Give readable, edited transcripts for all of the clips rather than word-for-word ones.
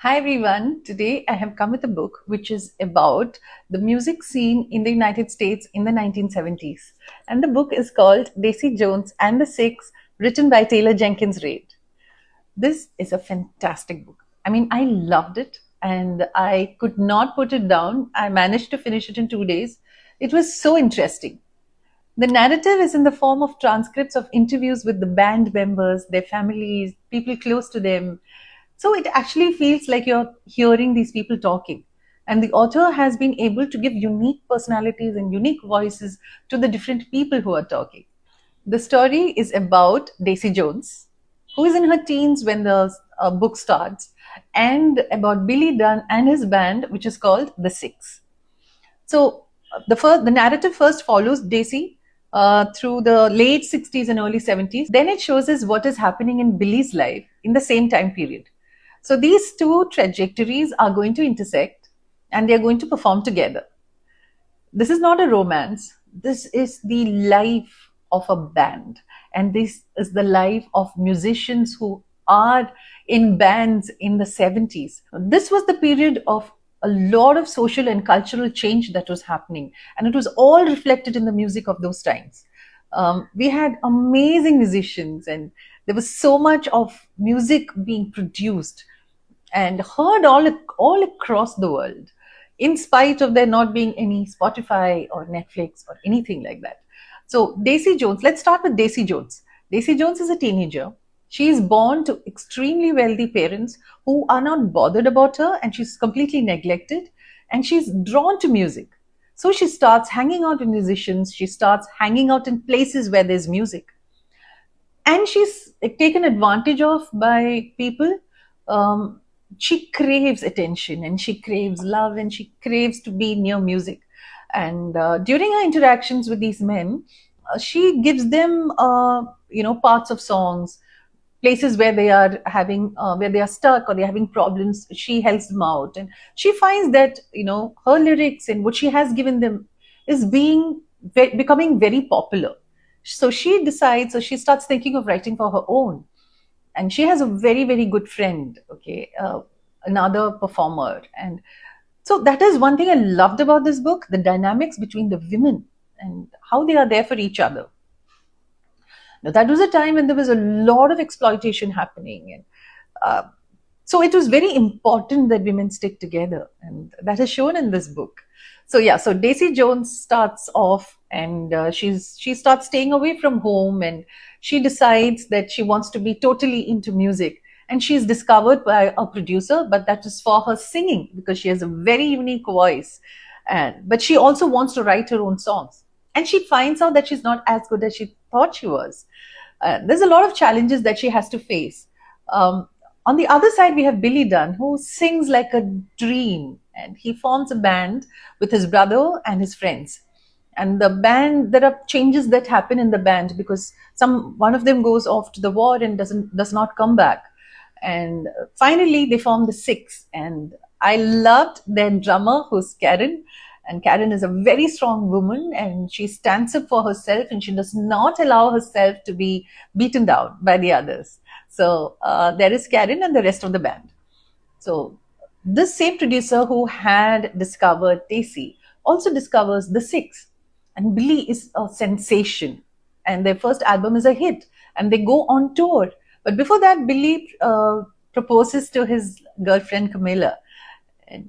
Hi everyone. Today I have come with a book which is about the music scene in the United States in the 1970s. And the book is called Daisy Jones and the Six, written by Taylor Jenkins Reid. This is a fantastic book. I mean, I loved it and I could not put it down. I managed to finish it in 2 days. It was so interesting. The narrative is in the form of transcripts of interviews with the band members, their families, people close to them. So it actually feels like you're hearing these people talking. And the author has been able to give unique personalities and unique voices to the different people who are talking. The story is about Daisy Jones, who is in her teens when the book starts, and about Billy Dunn and his band, which is called The Six. So the narrative first follows Daisy through the late 60s and early 70s. Then it shows us what is happening in Billy's life in the same time period. So these two trajectories are going to intersect and they're going to perform together. This is not a romance. This is the life of a band. And this is the life of musicians who are in bands in the 70s. This was the period of a lot of social and cultural change that was happening. And it was all reflected in the music of those times. We had amazing musicians, and there was so much of music being produced and heard all across the world, in spite of there not being any Spotify or Netflix or anything like that. So, Daisy Jones, let's start with Daisy Jones. Daisy Jones is a teenager. She is born to extremely wealthy parents who are not bothered about her, and she's completely neglected, and she's drawn to music. So she starts hanging out with musicians, she starts hanging out in places where there's music, and she's taken advantage of by people. She craves attention and she craves love and she craves to be near music. And during her interactions with these men, she gives them parts of songs, places where they are having where they are stuck or they're having problems. She helps them out, and she finds that her lyrics and what she has given them is becoming very popular. So she starts thinking of writing for her own. And she has a very very good friend, okay, another performer. And so that is one thing I loved about this book, the dynamics between the women and how they are there for each other. Now, that was a time when there was a lot of exploitation happening, and uh, so it was very important that women stick together, and that is shown in this book. So yeah, so Daisy Jones starts off, and she starts staying away from home, and she decides that she wants to be totally into music. And she's discovered by a producer, but that is for her singing because she has a very unique voice. And but she also wants to write her own songs, and she finds out that she's not as good as she thought she was. There's a lot of challenges that she has to face. On the other side, we have Billy Dunn, who sings like a dream, and he forms a band with his brother and his friends. And the band, there are changes that happen in the band because one of them goes off to the war and does not come back. And finally, they form the Six. And I loved their drummer, who's Karen. And Karen is a very strong woman, and she stands up for herself, and she does not allow herself to be beaten down by the others. So there is Karen and the rest of the band. So this same producer who had discovered Daisy also discovers the Six, and Billy is a sensation, and their first album is a hit, and they go on tour. But before that, Billy proposes to his girlfriend Camilla.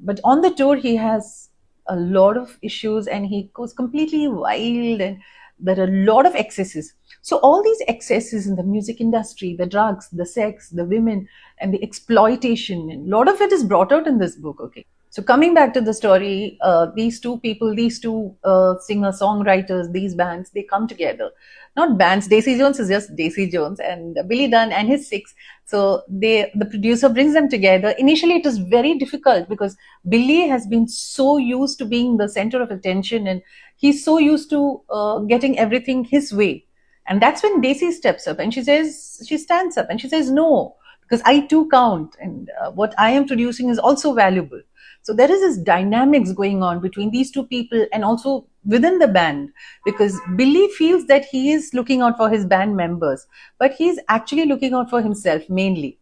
But on the tour, he has a lot of issues, and he goes completely wild, and there are a lot of excesses. So all these excesses in the music industry, the drugs, the sex, the women, and the exploitation, and a lot of it is brought out in this book. Okay, so coming back to the story, these two people, these two singer songwriters, these bands, they come together. Not bands. Daisy Jones is just Daisy Jones, and Billy Dunn and his Six. So the producer brings them together. Initially, it is very difficult because Billy has been so used to being the center of attention, and he's so used to getting everything his way. And that's when Daisy steps up and she stands up and she says, no, because I too count, and what I am producing is also valuable. So there is this dynamics going on between these two people and also within the band, because Billy feels that he is looking out for his band members, but he's actually looking out for himself mainly.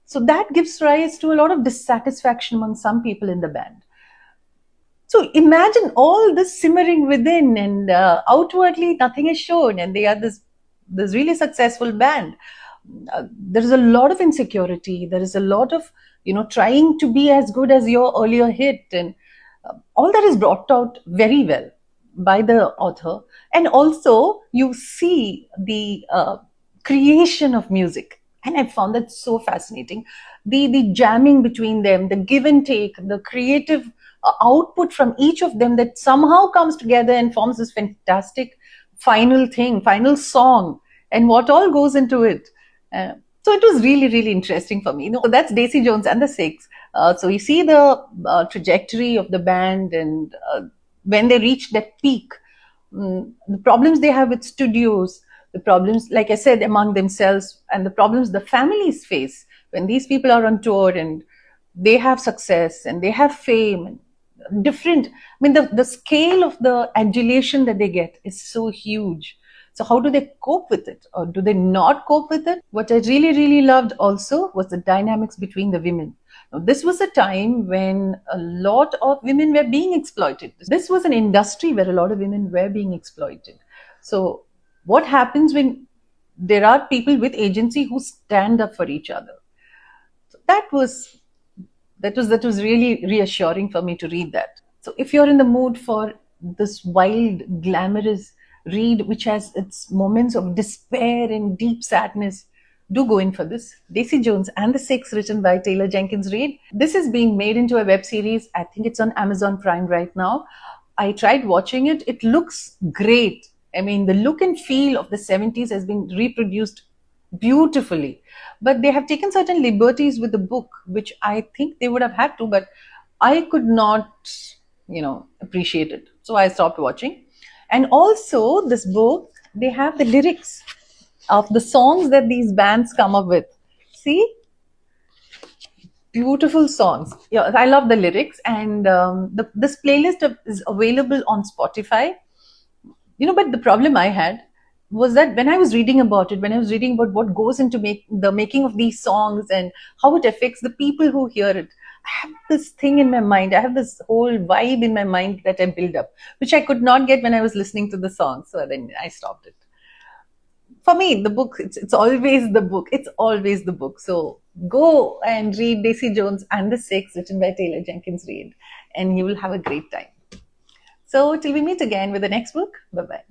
So that gives rise to a lot of dissatisfaction among some people in the band. So imagine all this simmering within, and outwardly nothing is shown, and they are this really successful band. There is a lot of insecurity. There is a lot of trying to be as good as your earlier hit, and all that is brought out very well by the author. And also you see the creation of music, and I found that so fascinating. The jamming between them, the give and take, the creative output from each of them that somehow comes together and forms this fantastic final song, and what all goes into it. So it was really, really interesting for me. So that's Daisy Jones and the Six. So you see the trajectory of the band, and when they reach that peak, the problems they have with studios, the problems, like I said, among themselves, and the problems the families face when these people are on tour and they have success and they have fame. And different, I mean, the scale of the adulation that they get is so huge. So how do they cope with it, or do they not cope with it? What I really, really loved also was the dynamics between the women. Now, this was a time when a lot of women were being exploited. This was an industry where a lot of women were being exploited. So what happens when there are people with agency who stand up for each other? So that was really reassuring for me to read that. So if you're in the mood for this wild, glamorous read which has its moments of despair and deep sadness, do go in for this. Daisy Jones and the Six, written by Taylor Jenkins Reid. This is being made into a web series. I think it's on Amazon Prime right now. I tried watching it. It looks great. I mean, the look and feel of the 70s has been reproduced beautifully. But they have taken certain liberties with the book, which I think they would have had to, but I could not, appreciate it. So I stopped watching. And also, this book, they have the lyrics of the songs that these bands come up with. See? Beautiful songs. Yeah, I love the lyrics. And this playlist is available on Spotify. But the problem I had was that when I was reading about it, when I was reading about what goes into the making of these songs and how it affects the people who hear it, I have this thing in my mind. I have this whole vibe in my mind that I build up, which I could not get when I was listening to the song. So then I stopped it. For me, the book, it's always the book. It's always the book. So go and read Daisy Jones and the Six, written by Taylor Jenkins Reid, and you will have a great time. So till we meet again with the next book, bye bye.